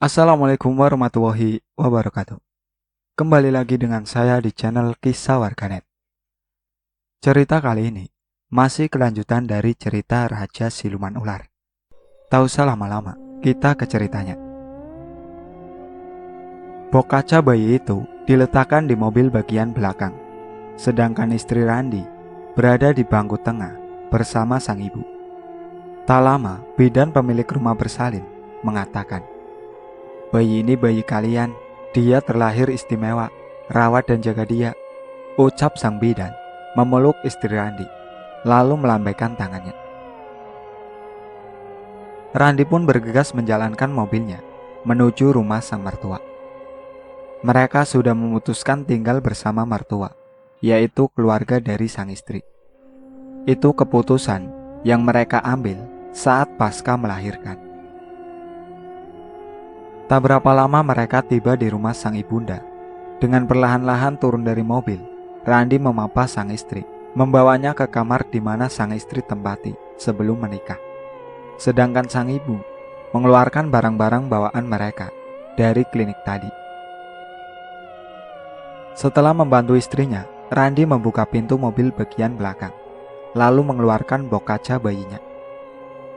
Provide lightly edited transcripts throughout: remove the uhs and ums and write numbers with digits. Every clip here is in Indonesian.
Assalamualaikum warahmatullahi wabarakatuh. Kembali lagi dengan saya di channel Kisah Warganet. Cerita kali ini masih kelanjutan dari cerita Raja Siluman Ular. Tak usah lama-lama, kita ke ceritanya. Box kaca bayi itu diletakkan di mobil bagian belakang, sedangkan istri Randi berada di bangku tengah bersama sang ibu. Tak lama, bidan pemilik rumah bersalin mengatakan, "Bayi ini bayi kalian, dia terlahir istimewa, rawat dan jaga dia," ucap sang bidan memeluk istri Randi, lalu melambaikan tangannya. Randi pun bergegas menjalankan mobilnya menuju rumah sang mertua. Mereka sudah memutuskan tinggal bersama mertua, yaitu keluarga dari sang istri. Itu keputusan yang mereka ambil saat pasca melahirkan. Tak berapa lama mereka tiba di rumah sang ibunda. Dengan perlahan-lahan turun dari mobil, Randi memapa sang istri, membawanya ke kamar di mana sang istri tempati sebelum menikah. Sedangkan sang ibu mengeluarkan barang-barang bawaan mereka dari klinik tadi. Setelah membantu istrinya, Randi membuka pintu mobil bagian belakang, lalu mengeluarkan box kaca bayinya.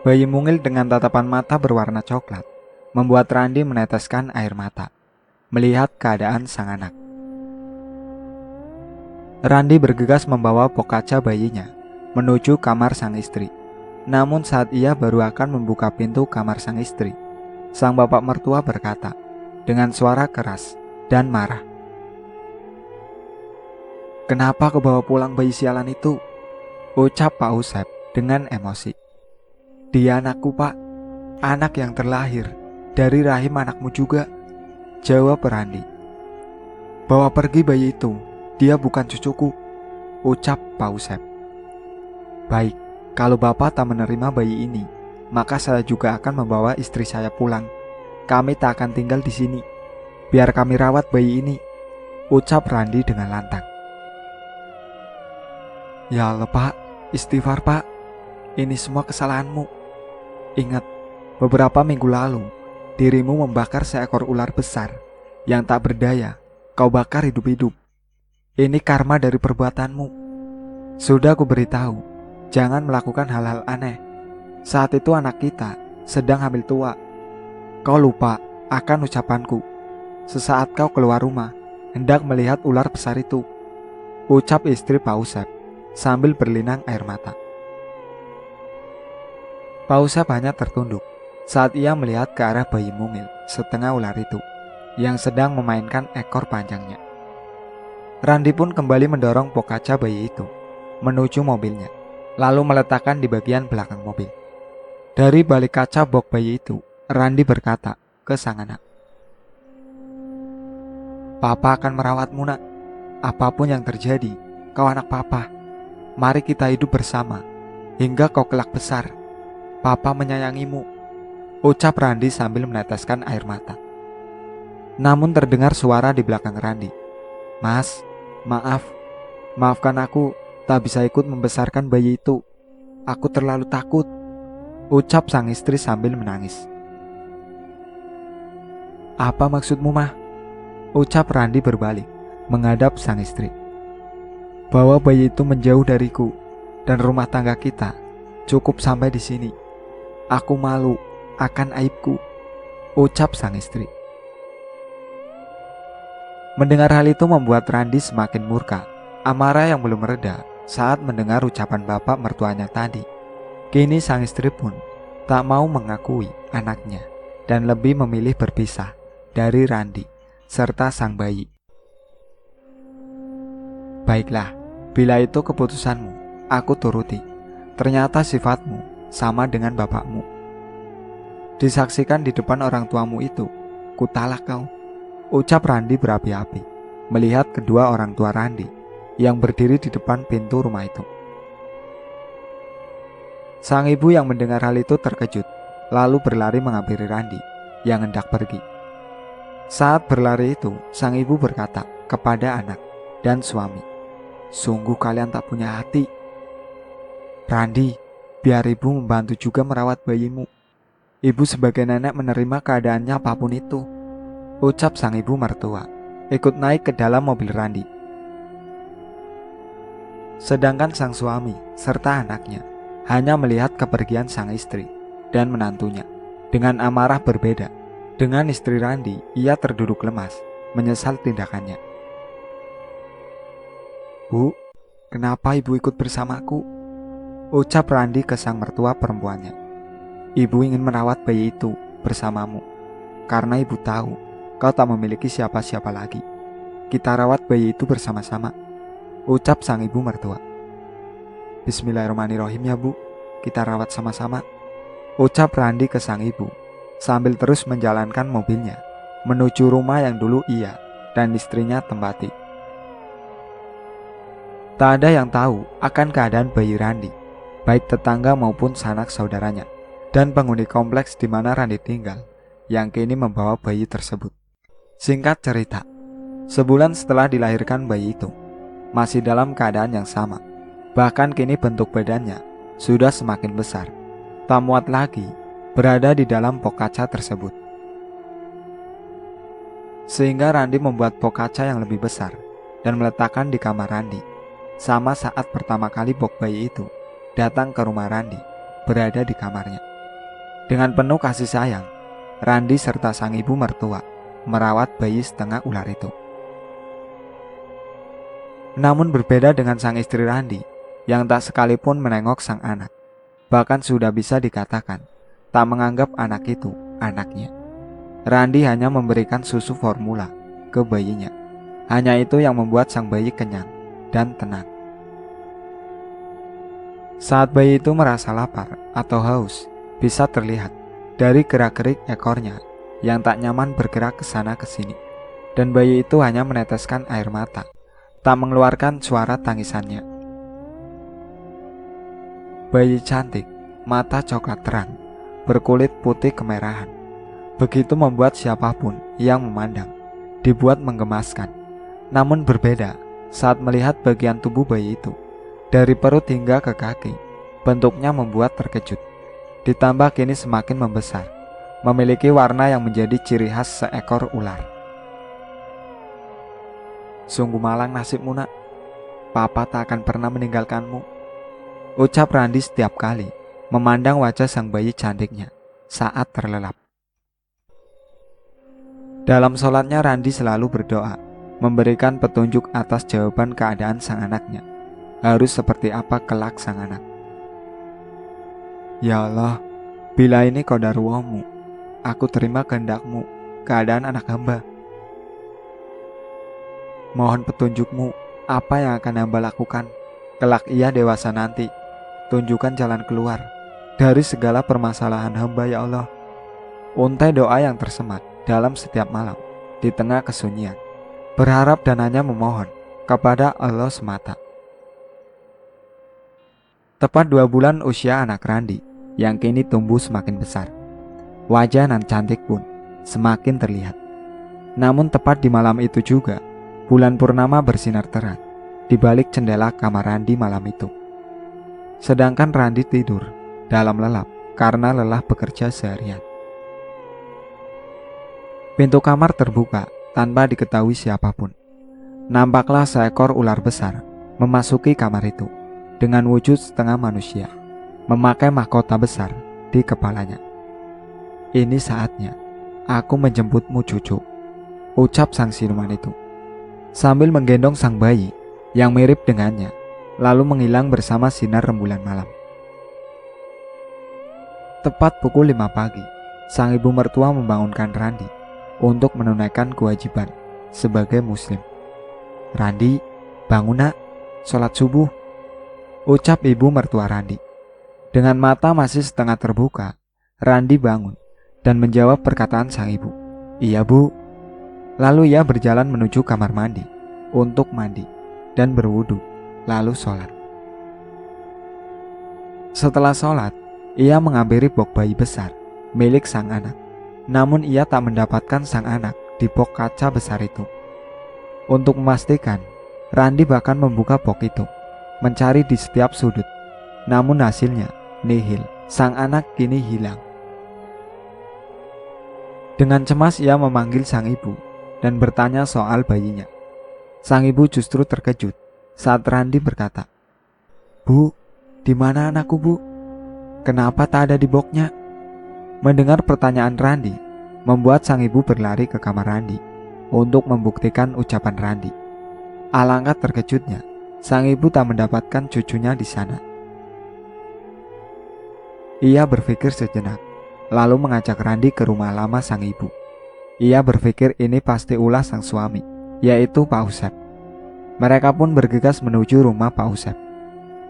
Bayi mungil dengan tatapan mata berwarna coklat membuat Randi meneteskan air mata melihat keadaan sang anak. Randi bergegas membawa box kaca bayinya menuju kamar sang istri. Namun saat ia baru akan membuka pintu kamar sang istri, sang bapak mertua berkata dengan suara keras dan marah, "Kenapa kau bawa pulang bayi sialan itu?" ucap Pak Usep dengan emosi. "Dia anakku, Pak. Anak yang terlahir dari rahim anakmu juga," jawab Randi. "Bawa pergi bayi itu, dia bukan cucuku," ucap Pak Usep. "Baik, kalau Bapak tak menerima bayi ini, maka saya juga akan membawa istri saya pulang. Kami tak akan tinggal di sini. Biar kami rawat bayi ini," ucap Randi dengan lantang. "Ya Allah, Pak, istighfar, Pak. Ini semua kesalahanmu. Ingat, beberapa minggu lalu dirimu membakar seekor ular besar yang tak berdaya. Kau bakar hidup-hidup. Ini karma dari perbuatanmu. Sudah aku beritahu, jangan melakukan hal-hal aneh. Saat itu anak kita sedang hamil tua. Kau lupa akan ucapanku sesaat kau keluar rumah hendak melihat ular besar itu," ucap istri Pak Usep sambil berlinang air mata. Pak Usep hanya tertunduk saat ia melihat ke arah bayi mungil setengah ular itu yang sedang memainkan ekor panjangnya. Randi pun kembali mendorong box kaca bayi itu menuju mobilnya, lalu meletakkan di bagian belakang mobil. Dari balik kaca box bayi itu, Randi berkata ke sang anak, "Papa akan merawatmu, nak. Apapun yang terjadi, kau anak papa. Mari kita hidup bersama hingga kau kelak besar. Papa menyayangimu," ucap Randi sambil meneteskan air mata. Namun terdengar suara di belakang Randi. "Mas, maaf. Maafkan aku tak bisa ikut membesarkan bayi itu. Aku terlalu takut," ucap sang istri sambil menangis. "Apa maksudmu, Mah?" ucap Randi berbalik menghadap sang istri. "Bawa bayi itu menjauh dariku dan rumah tangga kita. Cukup sampai di sini. Aku malu akan aibku," ucap sang istri. Mendengar hal itu membuat Randi semakin murka. Amarah yang belum mereda saat mendengar ucapan bapak mertuanya tadi. Kini sang istri pun tak mau mengakui anaknya dan lebih memilih berpisah dari Randi serta sang bayi. "Baiklah, bila itu keputusanmu, aku turuti. Ternyata sifatmu sama dengan bapakmu. Disaksikan di depan orang tuamu itu, kutalak kau," ucap Randi berapi-api melihat kedua orang tua Randi yang berdiri di depan pintu rumah itu. Sang ibu yang mendengar hal itu terkejut, lalu berlari menghampiri Randi yang hendak pergi. Saat berlari itu, sang ibu berkata kepada anak dan suami, "Sungguh kalian tak punya hati. Randi, biar ibu membantu juga merawat bayimu. Ibu sebagai nenek menerima keadaannya apapun itu, ucap sang ibu mertua, ikut naik ke dalam mobil Randi. Sedangkan sang suami serta anaknya hanya melihat kepergian sang istri dan menantunya dengan amarah berbeda. Dengan istri Randi, ia terduduk lemas, menyesal tindakannya. "Bu, kenapa ibu ikut bersamaku?" ucap Randi ke sang mertua perempuannya. "Ibu ingin merawat bayi itu bersamamu, karena ibu tahu kau tak memiliki siapa-siapa lagi. Kita rawat bayi itu bersama-sama," ucap sang ibu mertua. "Bismillahirrahmanirrahim ya bu, kita rawat sama-sama," ucap Randi ke sang ibu, sambil terus menjalankan mobilnya menuju rumah yang dulu ia dan istrinya tempati. Tak ada yang tahu akan keadaan bayi Randi, baik tetangga maupun sanak saudaranya, dan penghuni kompleks di mana Randi tinggal, yang kini membawa bayi tersebut. Singkat cerita, sebulan setelah dilahirkan bayi itu, masih dalam keadaan yang sama. Bahkan kini bentuk badannya sudah semakin besar, tak muat lagi berada di dalam pok kaca tersebut. Sehingga Randi membuat pok kaca yang lebih besar dan meletakkan di kamar Randi. Sama saat pertama kali pok bayi itu datang ke rumah Randi, berada di kamarnya. Dengan penuh kasih sayang, Randi serta sang ibu mertua merawat bayi setengah ular itu. Namun berbeda dengan sang istri Randi, yang tak sekalipun menengok sang anak, bahkan sudah bisa dikatakan tak menganggap anak itu anaknya. Randi hanya memberikan susu formula ke bayinya. Hanya itu yang membuat sang bayi kenyang dan tenang. Saat bayi itu merasa lapar atau haus, bisa terlihat dari gerak-gerik ekornya yang tak nyaman bergerak ke sana ke sini, dan bayi itu hanya meneteskan air mata, tak mengeluarkan suara tangisannya. Bayi cantik, mata coklat terang, berkulit putih kemerahan. Begitu membuat siapapun yang memandang dibuat menggemaskan. Namun berbeda saat melihat bagian tubuh bayi itu, dari perut hingga ke kaki, bentuknya membuat terkejut. Ditambah kini semakin membesar, memiliki warna yang menjadi ciri khas seekor ular. "Sungguh malang nasibmu nak, Papa tak akan pernah meninggalkanmu," ucap Randi setiap kali memandang wajah sang bayi cantiknya saat terlelap. Dalam sholatnya Randi selalu berdoa, memberikan petunjuk atas jawaban keadaan sang anaknya, harus seperti apa kelak sang anak. "Ya Allah, bila ini qadarullah-Mu, aku terima kehendak-Mu, keadaan anak hamba. Mohon petunjuk-Mu, apa yang akan hamba lakukan kelak ia dewasa nanti. Tunjukkan jalan keluar dari segala permasalahan hamba ya Allah." Untai doa yang tersemat dalam setiap malam di tengah kesunyian, berharap dan hanya memohon kepada Allah semata. Tepat 2 bulan usia anak Randi yang kini tumbuh semakin besar, wajah nan cantik pun semakin terlihat. Namun tepat di malam itu juga, bulan purnama bersinar terang di balik jendela kamar Randi malam itu. Sedangkan Randi tidur dalam lelap karena lelah bekerja seharian. Pintu kamar terbuka tanpa diketahui siapapun. Nampaklah seekor ular besar memasuki kamar itu dengan wujud setengah manusia, memakai mahkota besar di kepalanya. "Ini saatnya aku menjemputmu cucu," ucap sang siluman itu, sambil menggendong sang bayi yang mirip dengannya, lalu menghilang bersama sinar rembulan malam. Tepat pukul 5 pagi, sang ibu mertua membangunkan Randi untuk menunaikan kewajiban sebagai muslim. "Randi, bangun nak, sholat subuh," ucap ibu mertua Randi. Dengan mata masih setengah terbuka, Randi bangun dan menjawab perkataan sang ibu. "Iya bu." Lalu ia berjalan menuju kamar mandi untuk mandi dan berwudu, lalu sholat. Setelah sholat, ia menghampiri box bayi besar milik sang anak. Namun ia tak mendapatkan sang anak di box kaca besar itu. Untuk memastikan, Randi bahkan membuka box itu, mencari di setiap sudut. Namun hasilnya nihil, sang anak kini hilang. Dengan cemas ia memanggil sang ibu dan bertanya soal bayinya. Sang ibu justru terkejut saat Randi berkata, "Bu, di mana anakku, Bu? Kenapa tak ada di boxnya?" Mendengar pertanyaan Randi, membuat sang ibu berlari ke kamar Randi untuk membuktikan ucapan Randi. Alangkah terkejutnya, sang ibu tak mendapatkan cucunya di sana. Ia berpikir sejenak, lalu mengajak Randi ke rumah lama sang ibu. Ia berpikir ini pasti ulah sang suami, yaitu Pak Usep. Mereka pun bergegas menuju rumah Pak Usep.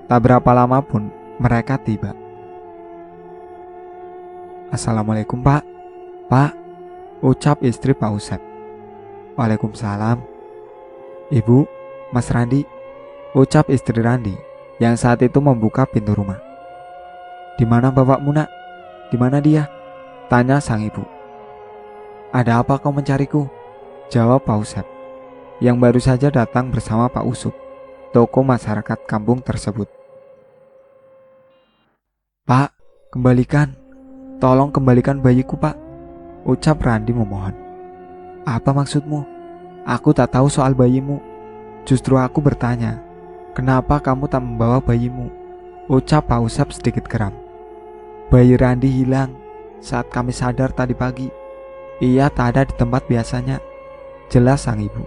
Tak berapa lama pun mereka tiba. "Assalamualaikum, Pak." "Pak," ucap istri Pak Usep. "Waalaikumsalam." "Ibu, Mas Randi," ucap istri Randi yang saat itu membuka pintu rumah. "Di mana bapakmu, Nak? Di mana dia?" tanya sang ibu. "Ada apa kau mencariku?" jawab Pak Usep, yang baru saja datang bersama Pak Usup, tokoh masyarakat kampung tersebut. "Pak, kembalikan. Tolong kembalikan bayiku, Pak," ucap Randi memohon. "Apa maksudmu? Aku tak tahu soal bayimu. Justru aku bertanya, kenapa kamu tak membawa bayimu?" ucap Pak Usep sedikit geram. "Bayi Randi hilang saat kami sadar tadi pagi. Ia tak ada di tempat biasanya," jelas sang ibu.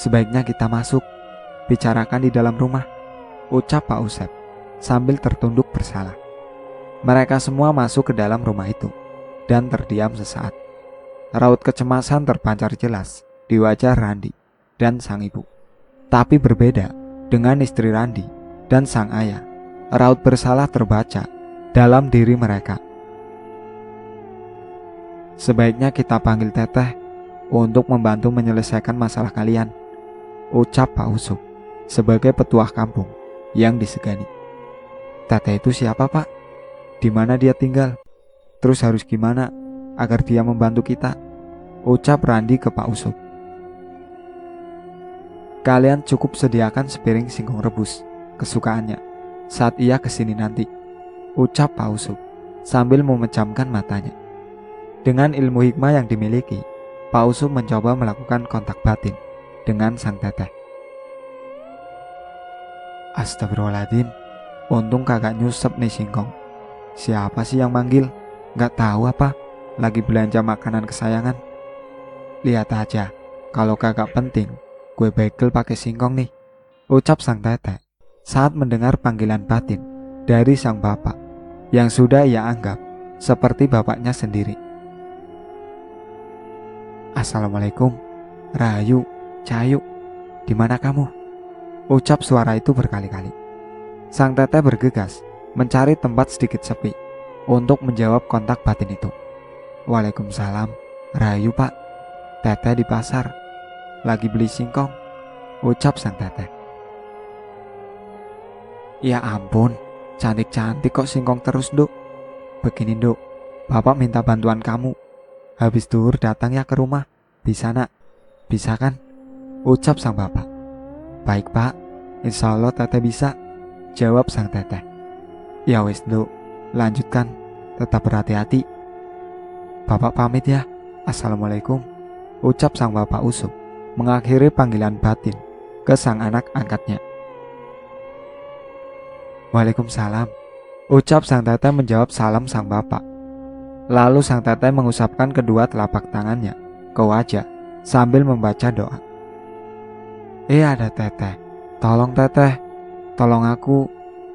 "Sebaiknya kita masuk, bicarakan di dalam rumah," ucap Pak Usep sambil tertunduk bersalah. Mereka semua masuk ke dalam rumah itu dan terdiam sesaat. Raut kecemasan terpancar jelas di wajah Randi dan sang ibu. Tapi berbeda dengan istri Randi dan sang ayah, raut bersalah terbaca dalam diri mereka. "Sebaiknya kita panggil Teteh untuk membantu menyelesaikan masalah kalian," ucap Pak Usup sebagai petuah kampung yang disegani. "Teteh itu siapa, Pak? Di mana dia tinggal? Terus harus gimana agar dia membantu kita?" ucap Randi ke Pak Usup. "Kalian cukup sediakan sepiring singkong rebus kesukaannya saat ia kesini nanti," ucap Pak Usup sambil memejamkan matanya. Dengan ilmu hikmah yang dimiliki, Pak Usup mencoba melakukan kontak batin dengan sang teteh. "Astagfirullahaladzim, untung kagak nyusep nih singkong. Siapa sih yang manggil? Gak tahu apa, lagi belanja makanan kesayangan. Lihat aja, kalau kagak penting, gue bagel pakai singkong nih," ucap sang teteh saat mendengar panggilan batin dari sang bapak yang sudah ia anggap seperti bapaknya sendiri. "Assalamualaikum, Rahayu, Cahayu, di mana kamu?" ucap suara itu berkali-kali. Sang teteh bergegas mencari tempat sedikit sepi untuk menjawab kontak batin itu. "Waalaikumsalam, Rahayu, Pak. Teteh di pasar, lagi beli singkong," ucap sang teteh. "Ya ampun, cantik-cantik kok singkong terus, Duk. Begini, Duk, Bapak minta bantuan kamu. Habis duhur datang ya ke rumah. Bisa, Nak? Bisa kan?" ucap sang bapak. "Baik, Pak, insya Allah teteh bisa," jawab sang teteh. "Ya wes, Duk, lanjutkan, tetap berhati-hati. Bapak pamit ya. Assalamualaikum," ucap sang bapak Usup mengakhiri panggilan batin ke sang anak angkatnya. "Waalaikumsalam," ucap sang teteh menjawab salam sang bapak. Lalu sang teteh mengusapkan kedua telapak tangannya ke wajah sambil membaca doa. Ada teteh. Tolong teteh, tolong aku.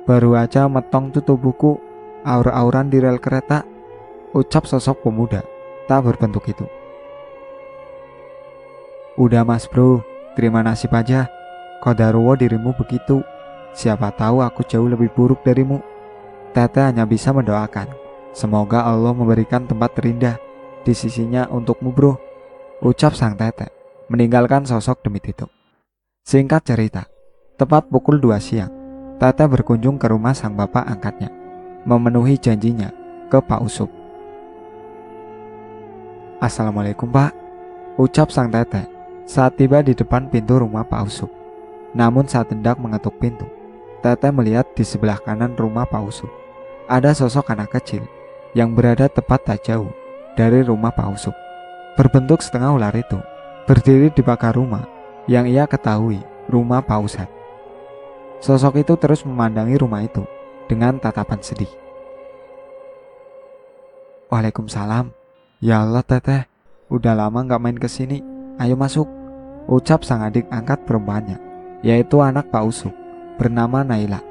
Baru aja metong tuh tubuhku aur-auran di rel kereta," ucap sosok pemuda tak berbentuk itu. "Udah Mas Bro, terima nasib aja. Qadarullah dirimu begitu. Siapa tahu aku jauh lebih buruk darimu." Teteh hanya bisa mendoakan, semoga Allah memberikan tempat terindah di sisinya untukmu, Bro, ucap sang teteh meninggalkan sosok demit itu. Singkat cerita, tepat pukul 2 siang, teteh berkunjung ke rumah sang bapak angkatnya, memenuhi janjinya ke Pak Usup. "Assalamualaikum, Pak," ucap sang teteh saat tiba di depan pintu rumah Pak Usup. Namun saat hendak mengetuk pintu, teteh melihat di sebelah kanan rumah Pak Usup ada sosok anak kecil yang berada tepat tak jauh dari rumah Pak Usup. Berbentuk setengah ular itu berdiri di pagar rumah yang ia ketahui rumah Pak Usep. Sosok itu terus memandangi rumah itu dengan tatapan sedih. Waalaikumsalam. Ya Allah teteh, udah lama gak main kesini, ayo masuk, ucap sang adik angkat perempuannya, yaitu anak Pak Usup, bernama Naila.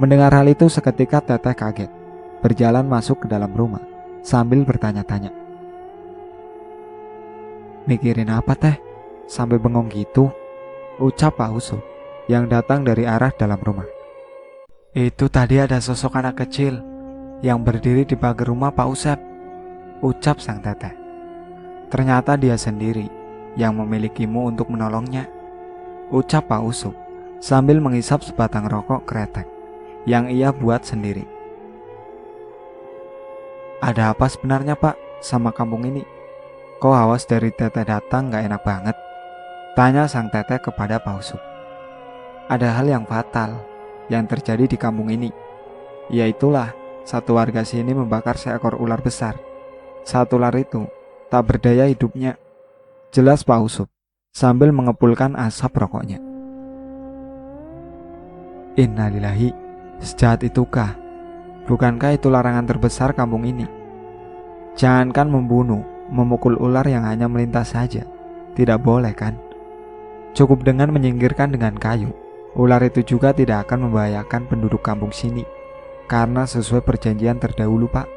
Mendengar hal itu seketika teteh kaget, berjalan masuk ke dalam rumah sambil bertanya-tanya. Mikirin apa teh? Sampai bengong gitu, ucap Pak Usup yang datang dari arah dalam rumah. Itu tadi ada sosok anak kecil yang berdiri di pagar rumah Pak Usep, ucap sang teteh. Ternyata dia sendiri yang memilikimu untuk menolongnya, ucap Pak Usup sambil menghisap sebatang rokok kretek yang ia buat sendiri. Ada apa sebenarnya Pak sama kampung ini? Kok awas dari teteh datang gak enak banget? Tanya sang teteh kepada Pak Usup. Ada hal yang fatal yang terjadi di kampung ini. Yaitulah satu warga sini membakar seekor ular besar. Saat ular itu tak berdaya hidupnya, jelas Pak Usup sambil mengepulkan asap rokoknya. Innalillahi, sejahat itukah? Bukankah itu larangan terbesar kampung ini? Jangankan membunuh, memukul ular yang hanya melintas saja, tidak boleh kan? Cukup dengan menyingkirkan dengan kayu, ular itu juga tidak akan membahayakan penduduk kampung sini, karena sesuai perjanjian terdahulu Pak,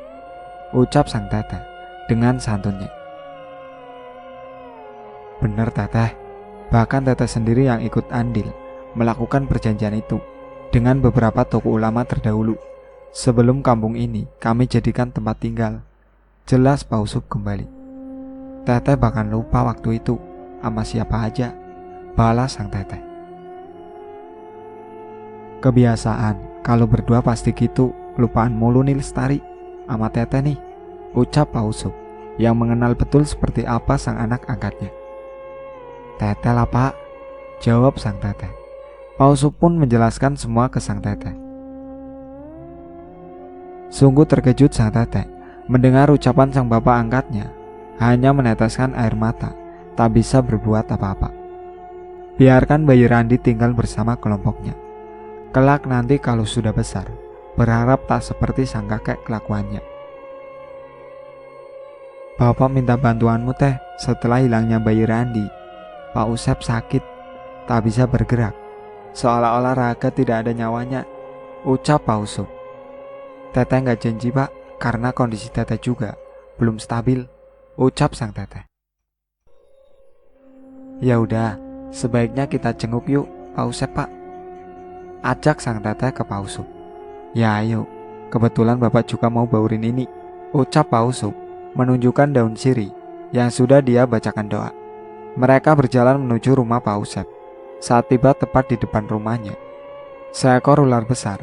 ucap sang teteh dengan santunnya. Benar teteh, bahkan teteh sendiri yang ikut andil melakukan perjanjian itu dengan beberapa tokoh ulama terdahulu sebelum kampung ini kami jadikan tempat tinggal, jelas Pak Usup kembali. Teteh bahkan lupa waktu itu sama siapa aja, balas sang teteh. Kebiasaan kalau berdua pasti gitu, lupaan mulu nih Lestari sama teteh nih, ucap Pak Usup yang mengenal betul seperti apa sang anak angkatnya. Teteh lah Pak, jawab sang teteh. Pak Usup pun menjelaskan semua ke sang teteh. Sungguh terkejut sang teteh mendengar ucapan sang bapak angkatnya, hanya meneteskan air mata, tak bisa berbuat apa-apa. Biarkan bayi Randi tinggal bersama kelompoknya. Kelak nanti kalau sudah besar, berharap tak seperti sang kakek kelakuannya. Bapak minta bantuanmu teh setelah hilangnya bayi Randi. Pak Usep sakit, tak bisa bergerak, seolah-olah raga tidak ada nyawanya, ucap Pak Usup. Teteh gak janji Pak, karena kondisi teteh juga belum stabil, ucap sang teteh. Ya udah, sebaiknya kita jenguk yuk Pak Usep Pak, ajak sang teteh ke Pak Usup. Ya ayo, kebetulan Bapak juga mau baurin ini, ucap Pak Usup menunjukkan daun sirih yang sudah dia bacakan doa. Mereka berjalan menuju rumah Pak Usep. Saat tiba tepat di depan rumahnya, seekor ular besar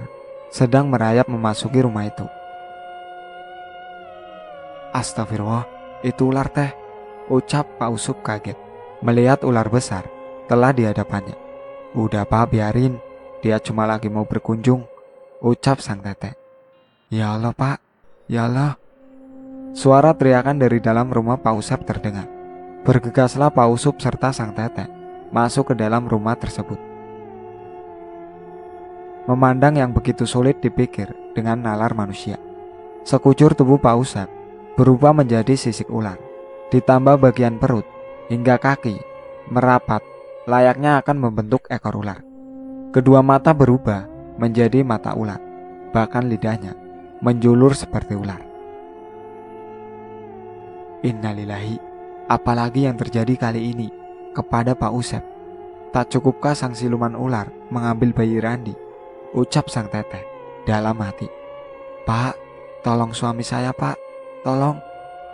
sedang merayap memasuki rumah itu. Astagfirullah, itu ular teh, ucap Pak Usup kaget melihat ular besar telah di hadapannya. Udah Pak, biarin, dia cuma lagi mau berkunjung, ucap sang teteh. Ya Allah Pak, ya Allah. Suara teriakan dari dalam rumah Pak Usep terdengar. Bergegaslah Pak Usup serta sang teteh masuk ke dalam rumah tersebut. Memandang yang begitu sulit dipikir dengan nalar manusia, sekujur tubuh Pak Usep berubah menjadi sisik ular, ditambah bagian perut hingga kaki merapat layaknya akan membentuk ekor ular. Kedua mata berubah menjadi mata ular, bahkan lidahnya menjulur seperti ular. Innalillahi, apalagi yang terjadi kali ini kepada Pak Usep? Tak cukupkah sang siluman ular mengambil bayi Randi, ucap sang teteh dalam hati. Pak, tolong suami saya Pak, tolong,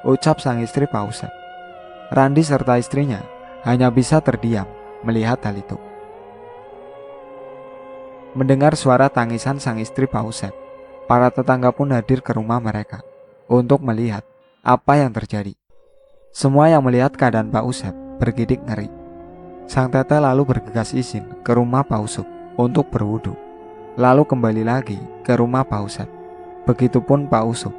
ucap sang istri Pak Usep. Randi serta istrinya hanya bisa terdiam melihat hal itu. Mendengar suara tangisan sang istri Pak Usep, para tetangga pun hadir ke rumah mereka untuk melihat apa yang terjadi. Semua yang melihat keadaan Pak Usep bergidik ngeri. Sang teteh lalu bergegas izin ke rumah Pak Usup untuk berwudu, lalu kembali lagi ke rumah Pak Usep. Begitupun Pak Usup.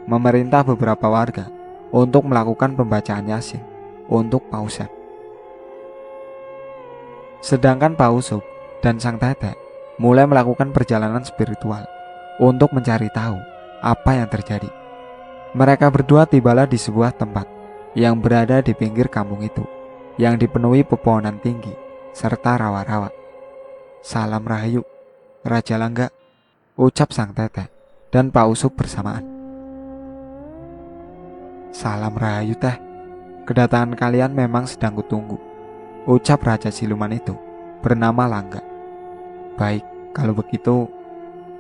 memerintah beberapa warga untuk melakukan pembacaan Yasin untuk Pak Usep. Sedangkan Pak Usup dan Sang Tetek mulai melakukan perjalanan spiritual untuk mencari tahu apa yang terjadi. Mereka berdua tibalah di sebuah tempat yang berada di pinggir kampung itu, yang dipenuhi pepohonan tinggi serta rawa-rawa. "Salam Rahayu, Raja Langga," ucap Sang Tetek dan Pak Usup bersamaan. "Salam Rahayu Teh, kedatangan kalian memang sedang kutunggu," ucap Raja Siluman itu bernama Langga. "Baik, kalau begitu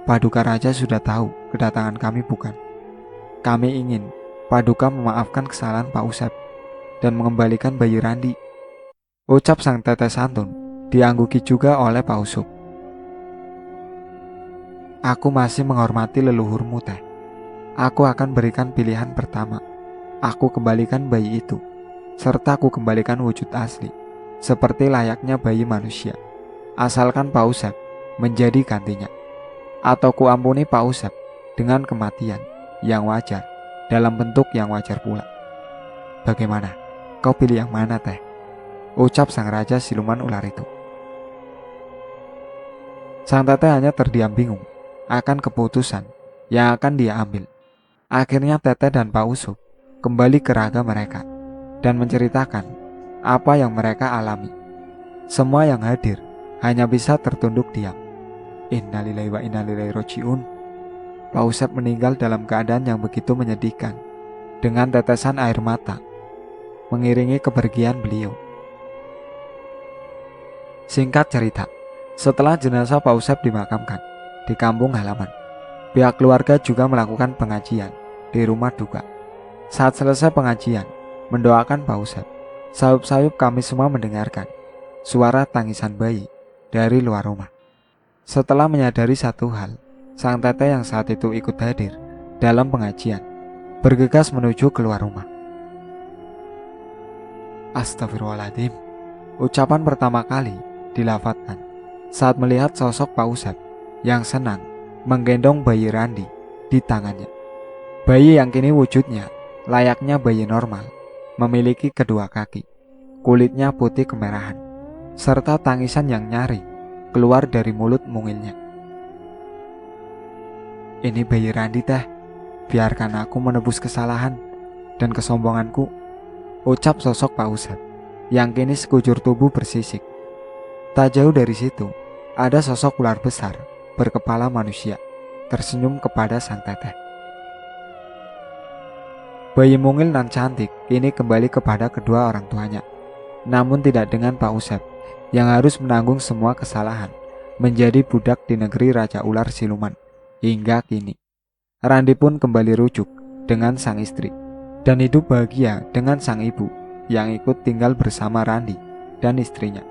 Paduka Raja sudah tahu kedatangan kami bukan? Kami ingin Paduka memaafkan kesalahan Pak Usep dan mengembalikan bayi Randi," ucap Sang Tetek santun, diangguki juga oleh Pak Usup. "Aku masih menghormati leluhurmu Teh. Aku akan berikan pilihan pertama. Aku kembalikan bayi itu, serta aku kembalikan wujud asli, seperti layaknya bayi manusia, asalkan Pak Usep menjadi gantinya. Atau ku ampuni Pak Usep dengan kematian yang wajar dalam bentuk yang wajar pula. Bagaimana? Kau pilih yang mana Teh?" ucap Sang Raja Siluman Ular itu. Sang Tetek hanya terdiam bingung akan keputusan yang akan dia ambil. Akhirnya Tetek dan Pak Usup kembali ke raga mereka dan menceritakan apa yang mereka alami. Semua yang hadir hanya bisa tertunduk diam. Innalillahi wa inna ilaihi raji'un. Pak Usep meninggal dalam keadaan yang begitu menyedihkan, dengan tetesan air mata mengiringi kepergian beliau. Singkat cerita, setelah jenazah Pak Usep dimakamkan di kampung halaman, pihak keluarga juga melakukan pengajian di rumah duka. Saat selesai pengajian, mendoakan Pak Usep, sayup-sayup kami semua mendengarkan suara tangisan bayi dari luar rumah. Setelah menyadari satu hal, Sang Tetek yang saat itu ikut hadir dalam pengajian bergegas menuju keluar rumah. "Astagfirullahaladzim," ucapan pertama kali dilafadzkan saat melihat sosok Pak Usep yang senang menggendong bayi Randi di tangannya. Bayi yang kini wujudnya layaknya bayi normal, memiliki kedua kaki, kulitnya putih kemerahan, serta tangisan yang nyaring keluar dari mulut mungilnya. "Ini bayi Randi Teh, biarkan aku menebus kesalahan dan kesombonganku," ucap sosok Pak Usep yang kini sekujur tubuh bersisik. Tak jauh dari situ, ada sosok ular besar berkepala manusia tersenyum kepada Sang Tetek. Bayi mungil nan cantik kini kembali kepada kedua orang tuanya, namun tidak dengan Pak Usep yang harus menanggung semua kesalahan, menjadi budak di negeri Raja Ular Siluman hingga kini. Randi pun kembali rujuk dengan sang istri dan hidup bahagia dengan sang ibu yang ikut tinggal bersama Randi dan istrinya.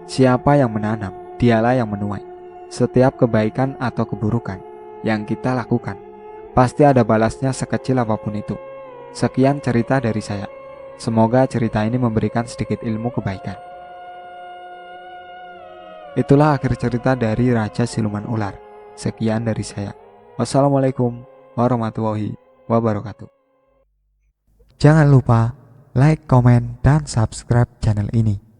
Siapa yang menanam, dialah yang menuai. Setiap kebaikan atau keburukan yang kita lakukan, pasti ada balasnya sekecil apapun itu. Sekian cerita dari saya. Semoga cerita ini memberikan sedikit ilmu kebaikan. Itulah akhir cerita dari Raja Siluman Ular. Sekian dari saya. Wassalamualaikum warahmatullahi wabarakatuh. Jangan lupa like, komen, dan subscribe channel ini.